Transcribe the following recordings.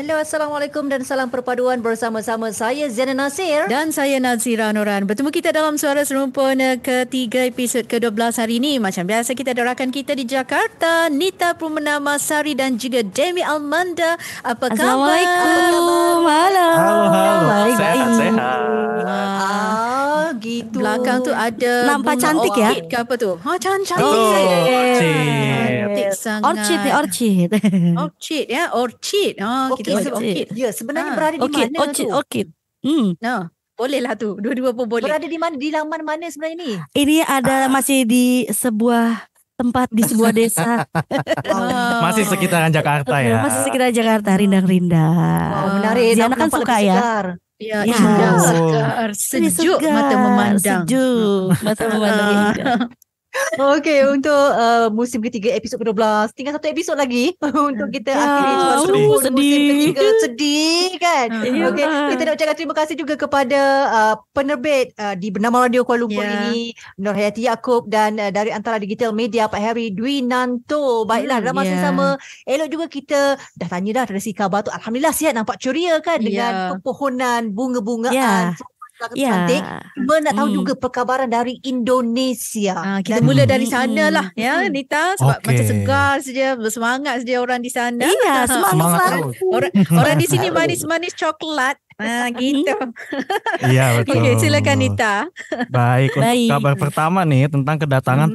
Hello, Assalamualaikum dan salam perpaduan bersama-sama saya Ziana Nasir. Dan saya Nazira Noran. Bertemu kita dalam Suara Serumpun ketiga episod ke-12 hari ini. Macam biasa kita ada rakan kita di Jakarta, Nita Purmanama Sari dan juga Demi Almanda. Apa khabar? Assalamualaikum. Halo. Halo. Baik. Gitu. Belakang tu ada Nampak bunga cantik ya? orchid ke apa tu? Cantik. Cantik sangat. Orchid ni, orchid. Orchid ya, orchid. Kita Okey, panggil orchid. Ya, sebenarnya berada di Orchid, mana orchid, tu? orchid. Boleh lah tu. Dua-dua pun boleh. Berada di mana? Di laman mana sebenarnya ni? Ini ada masih di sebuah tempat di sebuah desa. Masih sekitaran Jakarta ya. Masih sekitar Jakarta, rindang-rindang. Wow, menarik. Ziana kan Nampak suka lebih ya. segar. Ya, Ya. indah, Oh. segar, Ini sejuk segar, mata memandang. Sejuk mata memandang. Okey, untuk musim ketiga episod ke-12, tinggal satu episod lagi untuk kita Ya, akhiri Suara Serumpun musim sedih. ketiga. Sedih kan? Ya. Okey, kita nak ucapkan terima kasih juga kepada penerbit di Bernama Radio Kuala Lumpur Ya. ini, Nur Hayati Yaakob, dan dari Antara Digital Media Pak Heri Dwi Nanto. Baiklah, dalam masa ya. sama elok juga kita dah tanya dah dari si khabar tu. Alhamdulillah sihat, nampak ceria kan dengan Ya. pepohonan, bunga-bungaan. Ya. Cantik. Cuma nak tahu juga perkabaran dari Indonesia. Kita Dan mula dari sana lah ya Hmm. Nita, sebab Okey. macam segar saja, bersemangat saja orang di sana. Iya, semangat Semangat selalu. terus. Orang di sini manis-manis coklat. Gitu. Iya betul. Okey, silakan Nita. Baik, untuk Baik. kabar pertama nih tentang kedatangan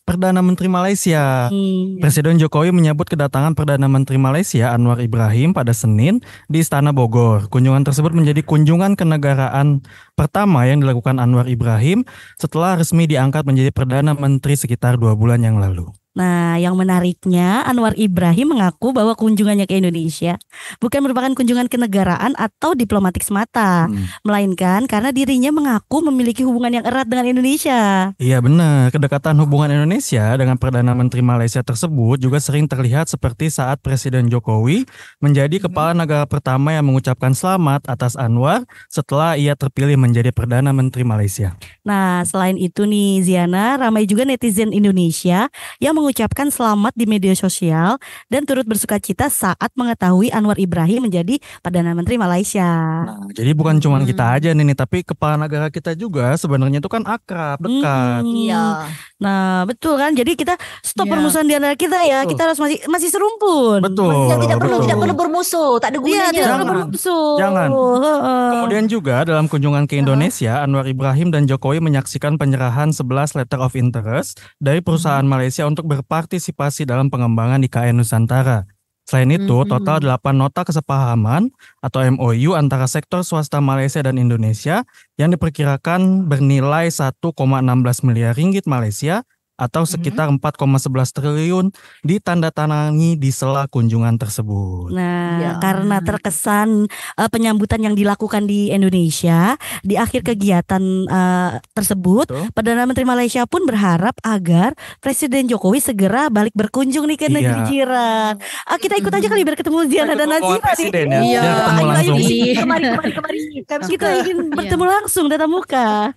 Perdana Menteri Malaysia. Hmm. Presiden Jokowi menyambut kedatangan Perdana Menteri Malaysia Anwar Ibrahim pada Senin di Istana Bogor. Kunjungan tersebut menjadi kunjungan kenegaraan pertama yang dilakukan Anwar Ibrahim setelah resmi diangkat menjadi Perdana Menteri sekitar 2 bulan yang lalu. Nah, yang menariknya Anwar Ibrahim mengaku bahwa kunjungannya ke Indonesia bukan merupakan kunjungan kenegaraan atau diplomatik semata, melainkan karena dirinya mengaku memiliki hubungan yang erat dengan Indonesia. Iya benar, kedekatan hubungan Indonesia dengan Perdana Menteri Malaysia tersebut juga sering terlihat seperti saat Presiden Jokowi menjadi kepala negara pertama yang mengucapkan selamat atas Anwar setelah ia terpilih menjadi Perdana Menteri Malaysia. Nah, selain itu nih Ziana, ramai juga netizen Indonesia yang mengucapkan selamat di media sosial dan turut bersukacita saat mengetahui Anwar Ibrahim menjadi Perdana Menteri Malaysia. Nah, jadi bukan cuma kita aja nih, tapi kepala negara kita juga sebenarnya itu kan akrab, dekat. Ya. Nah, betul kan? Jadi kita stop Ya. permusuhan di antara kita ya. Betul. Kita harus masih serumpun. Betul. Yang tidak perlu betul. tidak perlu bermusuh, tak ada Iya, gunanya. tidak perlu Jangan. bermusuh. Jangan. Heeh. Kemudian juga dalam kunjungan ke Indonesia, Anwar Ibrahim dan Jokowi menyaksikan penyerahan 11 letter of interest dari perusahaan Malaysia untuk berpartisipasi dalam pengembangan IKN Nusantara. Selain itu, total 8 nota kesepahaman atau MOU antara sektor swasta Malaysia dan Indonesia yang diperkirakan bernilai 1,16 miliar ringgit Malaysia atau sekitar 4,11 triliun ditandatangani di sela kunjungan tersebut. Nah, Ya. karena terkesan penyambutan yang dilakukan di Indonesia di akhir kegiatan tersebut, Betul. Perdana Menteri Malaysia pun berharap agar Presiden Jokowi segera balik berkunjung nih ke Iya. negeri jiran. Kita ikut aja kali biar ketemu Ziana dan Rombongan Nazira presiden nih. ya, Iya. biar ketemu Ayo, langsung. ayo, Kemari. Kami Kita suka. ingin bertemu langsung tatap muka.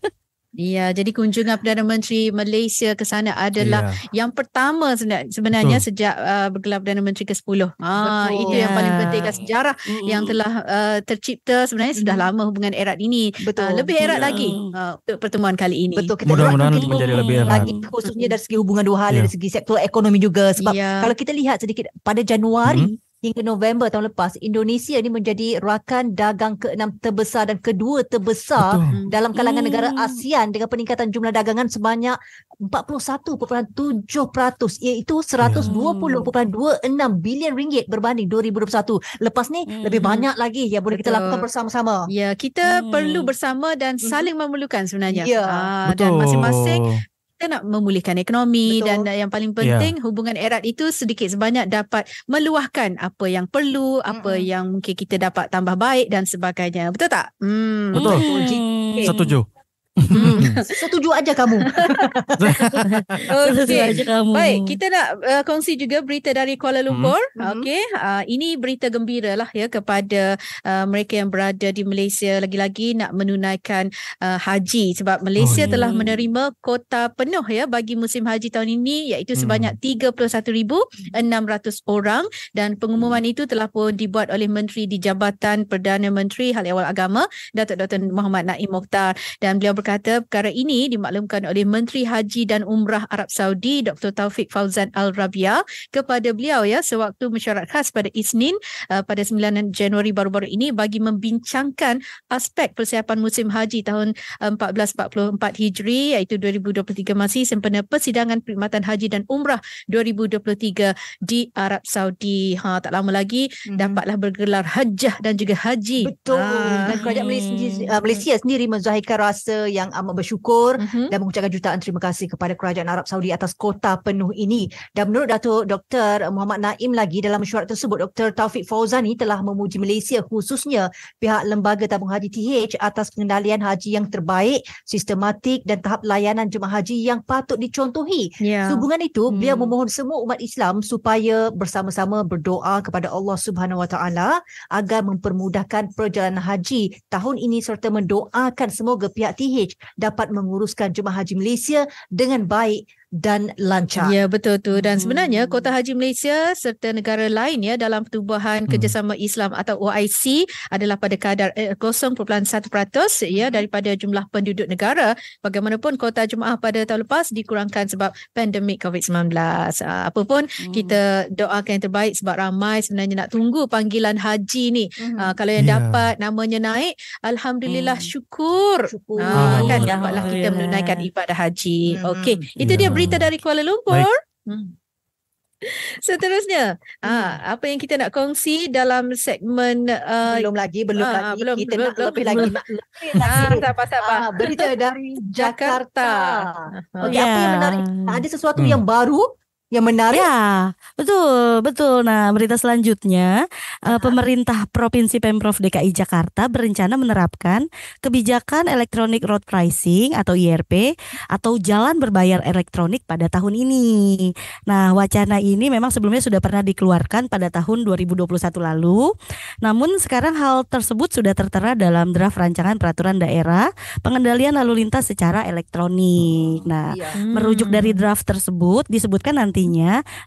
Ya, jadi kunjungan Perdana Menteri Malaysia ke sana adalah Iya. yang pertama sebenarnya Betul. sejak bergelar Perdana Menteri ke-10. Betul. Itu yang paling Ya. penting, sejarah yang telah tercipta sebenarnya sudah lama hubungan erat ini. Betul. Lebih erat Ya. lagi untuk pertemuan kali ini. Betul, kita Mudah-mudahan eratkan menjadi lebih erat. lagi, khususnya dari segi hubungan dua hal, Ya. dari segi sektor ekonomi juga. Sebab Ya. kalau kita lihat sedikit pada Januari hingga November tahun lepas, Indonesia ini menjadi rakan dagang ke-6 terbesar dan kedua terbesar Betul. dalam kalangan negara ASEAN dengan peningkatan jumlah dagangan sebanyak 41.7%, iaitu 120.26 bilion ringgit berbanding 2021. Lepas ni lebih banyak lagi yang boleh kita Betul. lakukan bersama-sama. Ya, kita perlu bersama dan saling memerlukan sebenarnya. Ya. Dan Betul. masing-masing kita nak memulihkan ekonomi. Betul. Dan yang paling penting hubungan erat itu sedikit sebanyak dapat meluahkan apa yang perlu, apa yang mungkin kita dapat tambah baik dan sebagainya. Betul tak? Betul. Okey. Setuju. Setuju aja kamu. Setuju Okey. aja kamu. Baik, kita nak kongsi juga berita dari Kuala Lumpur. Okey, ini berita gembira lah ya kepada mereka yang berada di Malaysia lagi-lagi nak menunaikan haji, sebab Malaysia telah menerima kota penuh ya bagi musim haji tahun ini, iaitu sebanyak 31,600 orang, dan pengumuman itu telah pun dibuat oleh Menteri di Jabatan Perdana Menteri Hal Ehwal Agama, Datuk Dr. Muhammad Naim Mokhtar, dan beliau berkata perkara ini dimaklumkan oleh Menteri Haji dan Umrah Arab Saudi Dr. Taufik Fauzan Al-Rabia kepada beliau ya sewaktu mesyuarat khas pada Isnin pada 9 Januari baru-baru ini bagi membincangkan aspek persiapan musim haji tahun 1444 Hijri, iaitu 2023 masih sempena persidangan perkhidmatan haji dan umrah 2023 di Arab Saudi. Tak lama lagi dapatlah bergelar hajjah dan juga haji. Betul. Dan kerajaan Malaysia sendiri menzahirkan rasa yang amat bersyukur dan mengucapkan jutaan terima kasih kepada kerajaan Arab Saudi atas kota penuh ini. Dan menurut Datuk Dr. Muhammad Naim lagi, dalam mesyuarat tersebut Dr. Taufik Fauzani telah memuji Malaysia, khususnya pihak Lembaga Tabung Haji TH, atas pengendalian haji yang terbaik, sistematik dan tahap layanan jemaah haji yang patut dicontohi. Sehubungan itu, beliau memohon semua umat Islam supaya bersama-sama berdoa kepada Allah Subhanahu Wa Taala agar mempermudahkan perjalanan haji tahun ini serta mendoakan semoga pihak TH dapat menguruskan jemaah haji Malaysia dengan baik dan lancar. Ya, betul tu. Dan sebenarnya Kota Haji Malaysia serta negara lain ya dalam Pertubuhan Kerjasama Islam atau OIC adalah pada kadar 0.1% ya daripada jumlah penduduk negara. Bagaimanapun kota jemaah pada tahun lepas dikurangkan sebab pandemik COVID-19. Apapun kita doakan yang terbaik sebab ramai sebenarnya nak tunggu panggilan haji ni. Kalau yang dapat namanya naik, alhamdulillah, syukur. Kan dapatlah kita menunaikan ibadah haji. Okey, itu dia berita dari Kuala Lumpur. Seterusnya, apa yang kita nak kongsi dalam segmen Belum lagi. Kita nak lebih lagi. Sabar. Berita dari Jakarta. Okey, Ya. apa yang menarik? Ada sesuatu yang baru yang menarik? Ya, betul. Nah, berita selanjutnya, pemerintah Provinsi Pemprov DKI Jakarta berencana menerapkan kebijakan Electronic Road Pricing atau IRP atau jalan berbayar elektronik pada tahun ini. Nah, wacana ini memang sebelumnya sudah pernah dikeluarkan pada tahun 2021 lalu. Namun sekarang hal tersebut sudah tertera dalam draft rancangan peraturan daerah pengendalian lalu lintas secara elektronik. Nah, merujuk dari draft tersebut disebutkan nantinya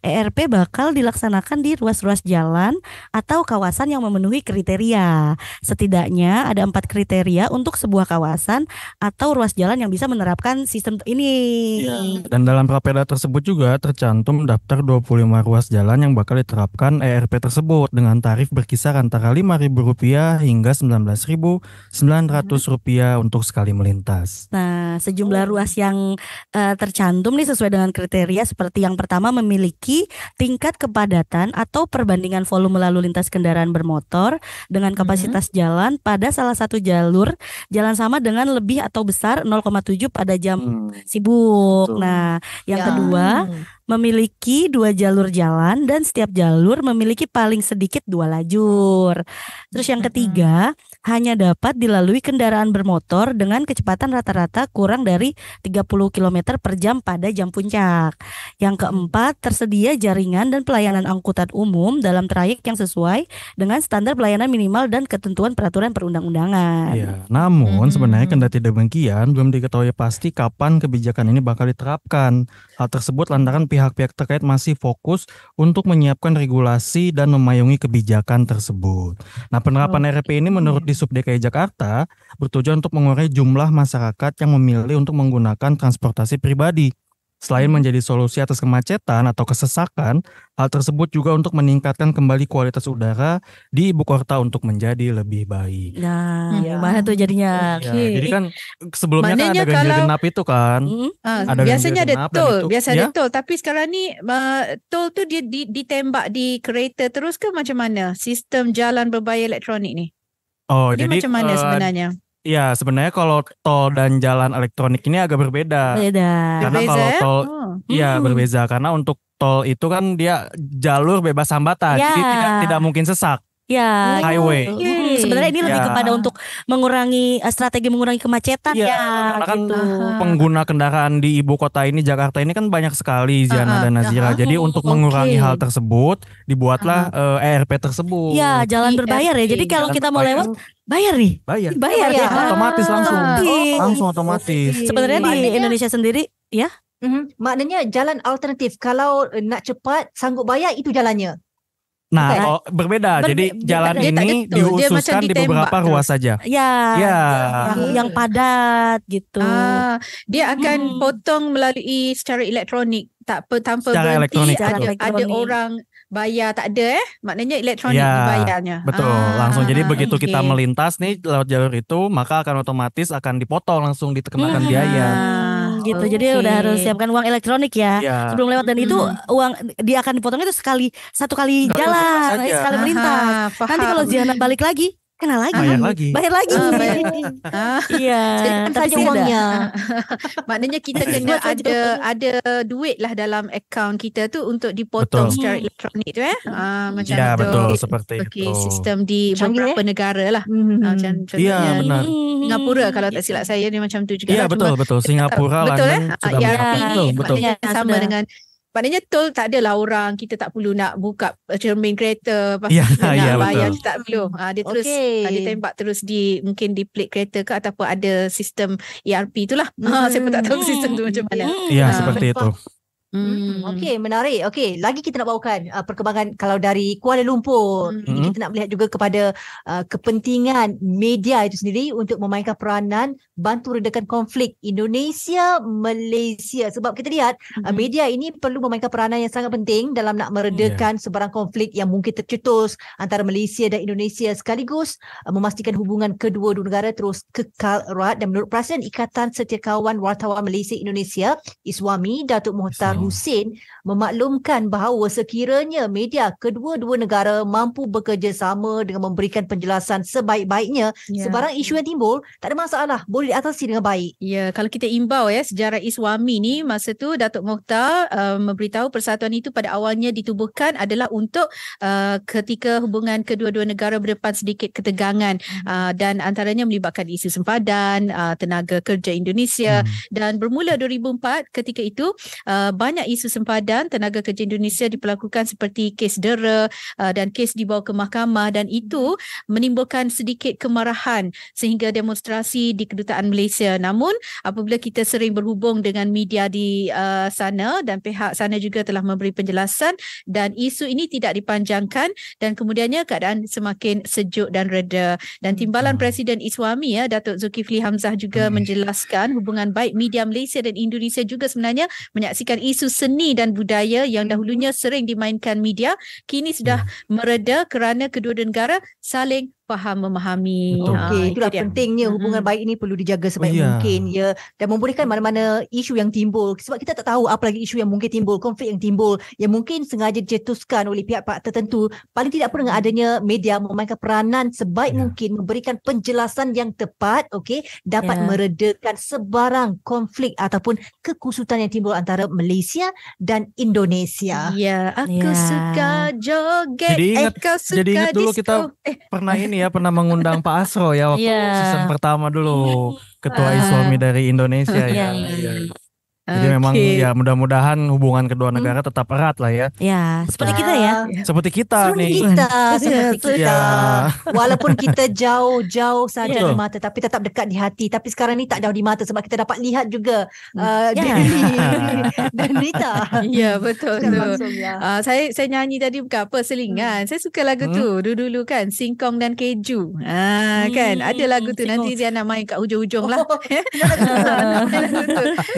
ERP bakal dilaksanakan di ruas-ruas jalan atau kawasan yang memenuhi kriteria. Setidaknya ada 4 kriteria untuk sebuah kawasan atau ruas jalan yang bisa menerapkan sistem ini. Dan dalam Prapeda tersebut juga tercantum daftar 25 ruas jalan yang bakal diterapkan ERP tersebut dengan tarif berkisar antara Rp5.000 hingga Rp9.900 untuk sekali melintas. Nah, sejumlah ruas yang tercantum nih sesuai dengan kriteria seperti yang pertama, memiliki tingkat kepadatan atau perbandingan volume lalu lintas kendaraan bermotor dengan kapasitas jalan pada salah satu jalur jalan sama dengan lebih atau besar 0,7 pada jam sibuk. Nah, yang kedua, memiliki 2 jalur jalan dan setiap jalur memiliki paling sedikit 2 lajur. Terus yang ketiga, hanya dapat dilalui kendaraan bermotor dengan kecepatan rata-rata kurang dari 30 km per jam pada jam puncak. Yang keempat, tersedia jaringan dan pelayanan angkutan umum dalam trayek yang sesuai dengan standar pelayanan minimal dan ketentuan peraturan perundang-undangan. Ya, namun sebenarnya kendati demikian belum diketahui pasti kapan kebijakan ini bakal diterapkan. Hal tersebut lantaran pihak-pihak terkait masih fokus untuk menyiapkan regulasi dan memayungi kebijakan tersebut. Nah, penerapan ERP ini menurut Disub DKI Jakarta bertujuan untuk mengurangi jumlah masyarakat yang memilih untuk menggunakan transportasi pribadi. Selain menjadi solusi atas kemacetan atau kesesakan, hal tersebut juga untuk meningkatkan kembali kualitas udara di ibu kota untuk menjadi lebih baik. Nah, gimana tuh jadinya? Ya, jadi kan sebelumnya kan Maknanya ada ganjil genap itu kan. Ada biasanya ganjil ada genap dan tol, itu, biasa ya? ada tol. Tapi sekarang ni tol tu dia ditembak di kereta terus ke macam mana? Sistem jalan berbayar elektronik ni. Oh, Dia jadi macam mana sebenarnya? ya sebenarnya kalau tol dan jalan elektronik ini agak berbeda. Beda. Karena Berbeza, kalau ya? tol Oh. iya berbeza karena untuk tol itu kan dia jalur bebas hambatan. Ya. Jadi tidak mungkin sesak. Ya, Highway. gitu. sebenarnya ini lebih Ya. kepada untuk mengurangi strategi mengurangi kemacetan Iya, ya karena kan gitu. pengguna kendaraan di ibu kota ini Jakarta ini kan banyak sekali Ziana dan Nazira. Jadi untuk mengurangi hal tersebut dibuatlah ERP tersebut. Ya, jalan berbayar ya. Jadi kalau Jalan kita mau berbayar. lewat bayar nih. Bayar. Bayar ya. Otomatis langsung. Langsung otomatis. Sebenarnya di Maknanya- Indonesia sendiri ya. Maknanya jalan alternatif kalau nak cepat sanggup bayar itu jalannya. Nah, berbeda. Jadi jalan dia tak ini detul. Dia macam dihususkan di ditembak beberapa terus. ruas saja. Ya. Ya. Yang padat gitu. Dia akan potong melalui secara elektronik, tanpa Secara berhenti. elektronik, Secara betul. Ada elektronik. orang bayar, tak ada maknanya elektronik Ya, dibayarnya. Betul, langsung. Jadi begitu okey. kita melintas nih lewat jalur itu, maka akan otomatis akan dipotong langsung dikenakan biaya. Gitu. Jadi udah harus siapkan uang elektronik ya. Iya. Sebelum lewat dan itu uang dia akan dipotong itu satu kali jalan, saja. sekali melintas. Faham. Nanti kalau Ziana balik lagi, kena lagi. Bayar lagi. Bayar lagi. Iya. Sediakan Tapi saja sih ada. uangnya. Maknanya kita kena ada duit lah dalam akaun kita tu untuk Betul. dipotong secara elektronik tu macam Ya, tu. betul, seperti Okey, itu. sistem di Canggih, beberapa negara lah. Macam Iya, contohnya benar. Singapura kalau tak silap saya dia macam tu juga. Iya, lah. betul, betul. Singapura, betul London sudah ERP menerapkan. ni Betul, betul. maknanya Ya, sama sudah. dengan maknanya tol tak adalah orang kita tak perlu nak buka cermin kereta lepas Ya, tu nak ya, bayar betul. tak perlu. Dia terus Okey. dia tembak terus mungkin di plate kereta ke ataupun ada sistem ERP tu lah. Saya pun tak tahu sistem tu macam mana. Iya, Ah, seperti itu. Okey, menarik. Okey, lagi kita nak bawakan perkembangan kalau dari Kuala Lumpur. Ini kita nak melihat juga kepada kepentingan media itu sendiri untuk memainkan peranan bantu redakan konflik Indonesia Malaysia. Sebab kita lihat media ini perlu memainkan peranan yang sangat penting dalam nak meredakan sebarang konflik yang mungkin tercetus antara Malaysia dan Indonesia, sekaligus memastikan hubungan kedua-dua negara terus kekal erat. Dan menurut Presiden Ikatan Setiakawan Wartawan Malaysia Indonesia, ISWAMI, Datuk Mohtar Hussein memaklumkan bahawa sekiranya media kedua-dua negara mampu bekerjasama dengan memberikan penjelasan sebaik-baiknya, sebarang isu yang timbul tak ada masalah, boleh diatasi dengan baik. Ya, kalau kita imbau sejarah ISWAMI ni masa tu Datuk Mokhtar memberitahu persatuan itu pada awalnya ditubuhkan adalah untuk ketika hubungan kedua-dua negara berdepan sedikit ketegangan dan antaranya melibatkan isu sempadan, tenaga kerja Indonesia dan bermula 2004 ketika itu banyak isu sempadan tenaga kerja Indonesia diperlakukan seperti kes dera dan kes dibawa ke mahkamah dan itu menimbulkan sedikit kemarahan sehingga demonstrasi di kedutaan Malaysia. Namun apabila kita sering berhubung dengan media di sana dan pihak sana juga telah memberi penjelasan dan isu ini tidak dipanjangkan dan kemudiannya keadaan semakin sejuk dan reda. Dan Timbalan Presiden ISWAMI Datuk Zulkifli Hamzah juga menjelaskan hubungan baik media Malaysia dan Indonesia juga sebenarnya menyaksikan isu seni dan budaya yang dahulunya sering dimainkan media kini sudah mereda kerana kedua-dua negara saling faham memahami. Okey, itulah itu dia. pentingnya hubungan baik ini perlu dijaga sebaik mungkin ya, dan membolehkan mana-mana isu yang timbul, sebab kita tak tahu apa lagi isu yang mungkin timbul, konflik yang timbul yang mungkin sengaja dicetuskan oleh pihak-pihak tertentu. Paling tidak pun dengan adanya media memainkan peranan sebaik mungkin memberikan penjelasan yang tepat, okey, dapat meredakan sebarang konflik ataupun kekusutan yang timbul antara Malaysia dan Indonesia. Ya, aku suka joget. Jadi ingat, kau suka jadi ingat dulu disco. kita pernah pernah mengundang Pak Asro ya waktu season pertama dulu, ketua ISWAMI dari Indonesia ya. Jadi memang ya mudah-mudahan hubungan kedua negara tetap erat lah ya. Ya, seperti kita ya. Seperti kita nih. Seperti kita. Walaupun kita jauh-jauh saja di mata tapi tetap dekat di hati. Tapi sekarang ni tak jauh di mata sebab kita dapat lihat juga Dewi dan Nita. Ya, betul tu. Langsung, ya. Saya nyanyi tadi bukan apa, selingan. Saya suka lagu tu dulu-dulu kan, Singkong dan Keju. Kan ada lagu tu, nanti dia nak main kat hujung-hujung lah.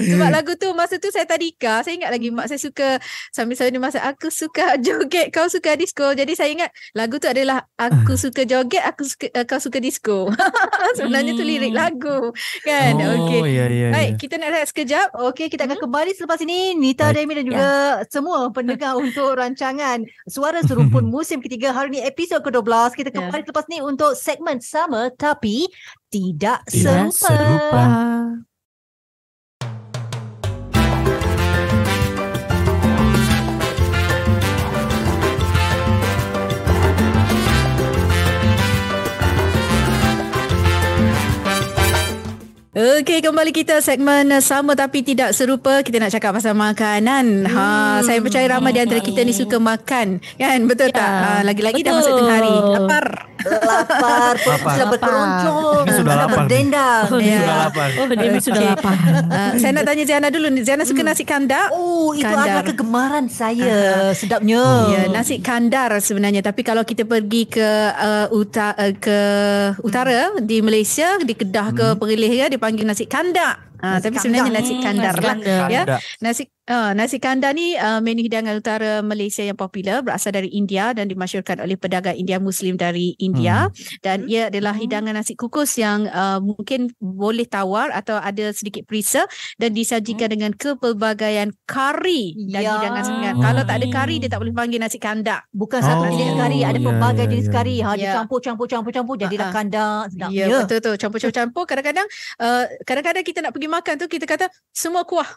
Sebab lagu tu masa tu saya tadika, saya ingat lagi mak saya suka sambil-sambil dia masak, aku suka joget, kau suka disco. Jadi saya ingat lagu tu adalah aku suka joget, kau suka disco. Sebenarnya tu lirik lagu kan. Baik, kita nak rehat sekejap. Okey, kita akan kembali selepas ini. Nita, Demi dan juga semua pendengar untuk rancangan Suara Serumpun musim ketiga. Hari ini episod ke-12. Kita kembali selepas ini untuk segmen sama tapi tidak serupa. Okey, kembali kita segmen sama tapi tidak serupa. Kita nak cakap pasal makanan. Saya percaya ramai di antara kita ni suka makan, kan? Betul tak? Lagi-lagi dah masuk tengah hari. Lapar. Sudah berkeroncong. Sudah lapar. Berdendang. Sudah lapar. Demi sudah lapar. Saya nak tanya Ziana dulu. Ziana suka nasi kandak? Itu Kandar. adalah kegemaran saya. Sedapnya. Ya, nasi kandar sebenarnya. Tapi kalau kita pergi ke utara di Malaysia, di Kedah ke Perlis ya, dipanggil nasi kandak. Tapi sebenarnya nasi kandar lah. Ya. Nasi kandar ni menu hidangan utara Malaysia yang popular, berasal dari India dan dimasyhurkan oleh pedagang India Muslim dari India. Dan ia adalah hidangan nasi kukus yang mungkin boleh tawar atau ada sedikit perisa dan disajikan dengan kepelbagaian kari dan hidangan sebenarnya. Kalau tak ada kari, dia tak boleh panggil nasi kandar. Bukan satu jenis kari, ada pelbagai jenis kari. Ya. Dia campur jadilah kandar. Sedap. Ya, betul. Campur-campur. Kadang-kadang kita nak pergi makan tu, kita kata semua kuah.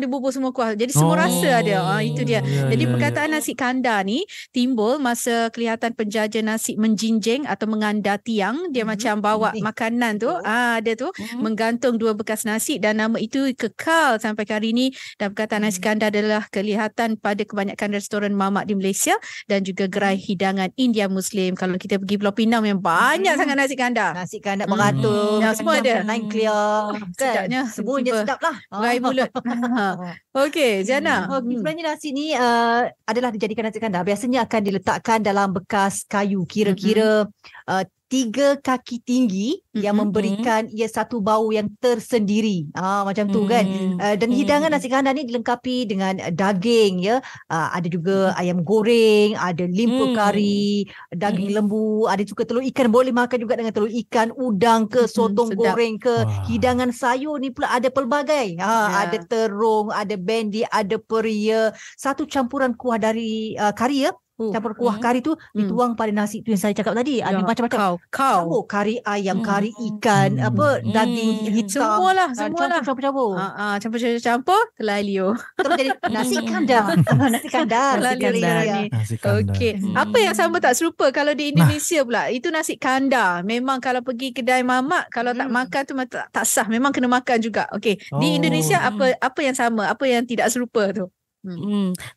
Dibubur semua kuah. Jadi semua rasa ada. Itu dia. Jadi perkataan nasi kandar ni timbul masa kelihatan penjajah nasi menjinjing atau mengandar tiang. Dia macam bawa makanan tu. Ada tu. Menggantung dua bekas nasi dan nama itu kekal sampai hari ini. Dan perkataan nasi kandar adalah kelihatan pada kebanyakan restoran mamak di Malaysia dan juga gerai hidangan India Muslim. Kalau kita pergi Pulau Pinang yang banyak sangat nasi kandar. Nasi kandar beratur. Semua ada. Naik clear. Sedapnya. Semuanya sedap lah. Rai mulut. Okey, Ziana. Sebenarnya nasi ni adalah dijadikan nasi kandar. Biasanya akan diletakkan dalam bekas kayu. Kira-kira 3 kaki tinggi yang memberikan ia satu bau yang tersendiri. Macam tu kan. Dan hidangan nasi kandar ni dilengkapi dengan daging ya. Ada juga ayam goreng, ada limpa kari, daging lembu, ada juga telur ikan. Boleh makan juga dengan telur ikan, udang ke, sotong goreng ke. Hidangan sayur ni pula ada pelbagai. Ada terung, ada bendi, ada peria. Satu campuran kuah dari kari ya. Campur kuah kari tu dituang pada nasi tu yang saya cakap tadi. Ada macam-macam. Kau. Kari ayam, kari ikan, daging hitam. Semualah. Campur-campur. Campur-campur telalio. Terus jadi nasi kandar. Nasi kandar. Nasi kandar. Okey. Apa yang sama tak serupa kalau di Indonesia pula? Itu nasi kandar. Memang kalau pergi kedai mamak, kalau tak makan tu tak sah. Memang kena makan juga. Okey. Di Indonesia apa yang sama? Apa yang tidak serupa tu?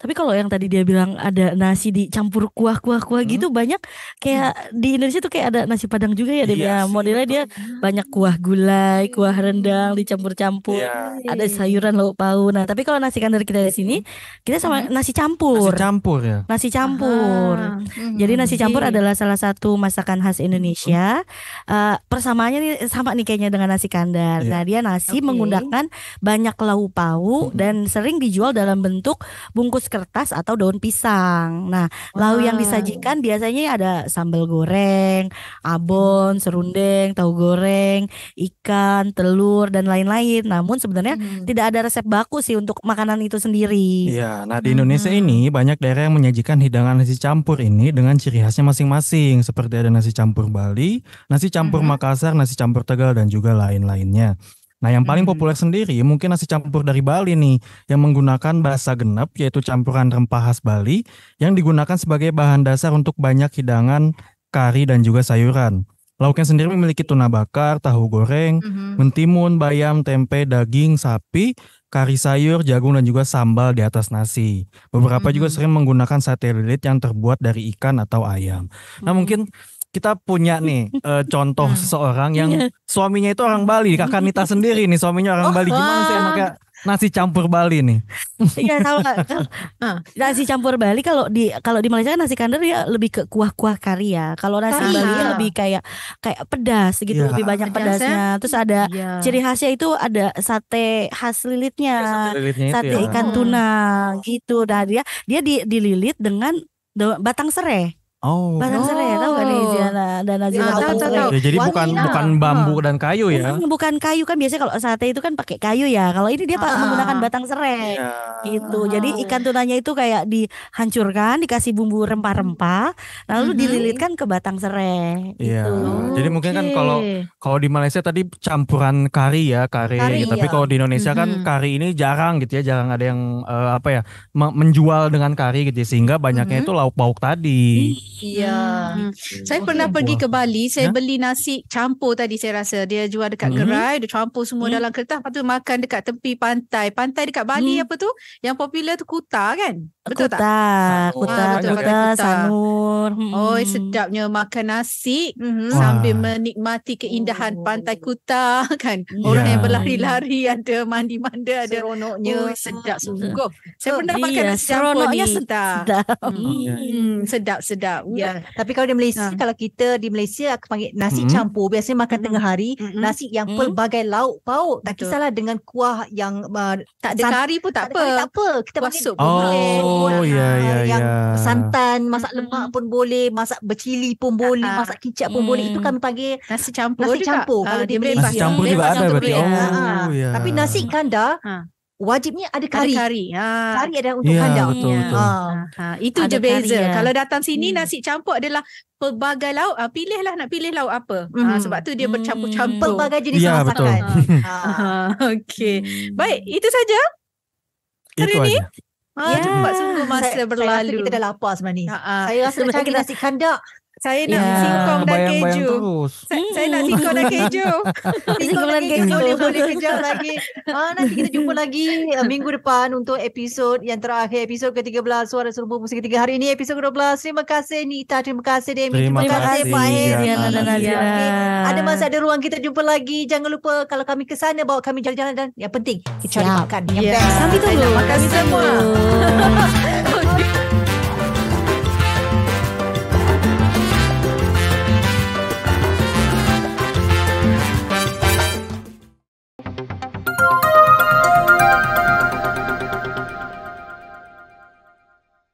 Tapi kalau yang tadi dia bilang ada nasi dicampur kuah-kuah gitu, banyak kayak di Indonesia tuh kayak ada nasi Padang juga ya, dia modelnya dia banyak kuah gulai, kuah rendang dicampur-campur, ada sayuran lauk pauk. Nah, tapi kalau nasi kandar kita di sini kita sama nasi campur. Nasi campur. Jadi nasi campur adalah salah satu masakan khas Indonesia. Persamaannya nih sama nih kayaknya dengan nasi kandar. Nah, dia nasi menggunakan banyak lauk pauk dan sering dijual dalam bentuk bungkus kertas atau daun pisang. Nah, lauk yang disajikan biasanya ada sambal goreng, abon, serundeng, tahu goreng, ikan, telur dan lain-lain. Namun sebenarnya tidak ada resep baku sih untuk makanan itu sendiri. Iya, nah di Indonesia ini banyak daerah yang menyajikan hidangan nasi campur ini dengan ciri khasnya masing-masing. Seperti ada nasi campur Bali, nasi campur Makassar, nasi campur Tegal dan juga lain-lainnya. Nah, yang paling populer sendiri mungkin nasi campur dari Bali nih, yang menggunakan bahasa genep, yaitu campuran rempah khas Bali yang digunakan sebagai bahan dasar untuk banyak hidangan kari dan juga sayuran. Lauknya sendiri memiliki tuna bakar, tahu goreng, mentimun, bayam, tempe, daging sapi, kari sayur, jagung dan juga sambal di atas nasi. Beberapa juga sering menggunakan sate lilit yang terbuat dari ikan atau ayam. Nah, mungkin kita punya nih contoh seseorang yang suaminya itu orang Bali. Kakak Nita sendiri nih suaminya orang Bali. Gimana sih enaknya nasi campur Bali nih? Iya, tahu nggak? Nasi campur Bali kalau di Malaysia kan nasi kandar ya lebih ke kuah-kuah kari ya. Kalau nasi Bali lebih kayak pedas gitu, lebih banyak pedasnya. Terus ada ciri khasnya itu ada sate khas lilitnya, sate ikan tuna gitu. Nah, dia dililit dengan batang serai. Batang serai, tahu gak nih Ziana dan Nazila batang serai? Ya, jadi bukan bambu dan kayu ya? Bukan kayu kan, biasanya kalau sate itu kan pakai kayu ya. Kalau ini dia menggunakan batang serai, gitu. Jadi ikan tunanya itu kayak dihancurkan, dikasih bumbu rempah-rempah, lalu dililitkan ke batang serai. Iya. Gitu. Jadi mungkin kan kalau di Malaysia tadi campuran kari ya, kari gitu. Tapi kalau di Indonesia kan kari ini jarang gitu ya, jarang ada yang menjual dengan kari gitu ya, sehingga banyaknya itu lauk pauk tadi. Iya. Saya pernah pergi ke Bali, saya beli nasi campur tadi saya rasa. Dia jual dekat gerai, dia campur semua dalam kertas, lepas tu makan dekat tepi pantai. Pantai dekat Bali apa tu? Yang popular tu Kuta kan? Betul tak? Kuta, Sanur. Oh, sedapnya makan nasi sambil menikmati keindahan pantai Kuta kan. Orang yang berlari-lari, ada mandi-manda, ada seronoknya. Oh, sedap sungguh. Saya pernah makan nasi campur ni. Sedap. Ya, tapi kalau di Malaysia, kalau kita di Malaysia akan panggil nasi campur, biasanya makan tengah hari, nasi yang pelbagai lauk pauk. Tak kisahlah dengan kuah yang tak ada kari pun tak apa. Tak apa. Kita kuah panggil sup pun boleh. Yang santan, masak lemak pun boleh, masak bercili pun boleh, masak kicap pun boleh. Itu kami panggil nasi campur. Kalau di Malaysia. Nasi campur juga ada berarti. Tapi nasi kandar wajibnya ada kari. Kari ada untuk kandar. Betul. Itu ada je beza. kari, Kalau datang sini nasi campur adalah pelbagai lauk. Pilihlah nak pilih lauk apa. Sebab tu dia bercampur-campur. Pelbagai jenis masakan. Okey. Baik, itu saja hari ini. Cepat sungguh masa berlalu. Saya rasa kita dah lapar sebenarnya. Saya rasa nak cari nasi kandak. Saya nak singkong dan keju. Saya nak singkong dan keju. Singkong dan keju boleh kejap lagi. Nanti kita jumpa lagi minggu depan untuk episod yang terakhir, episod ke-13 Suara Serumbu Musik Ketiga. Hari ini episod ke-12. Terima kasih Nita, terima kasih Demi, terima kasih Pak Heri. Ada masa ada ruang kita jumpa lagi. Jangan lupa kalau kami ke sana bawa kami jalan-jalan, dan yang penting kita cari makan yang best. Kami tunggu. Terima kasih semua.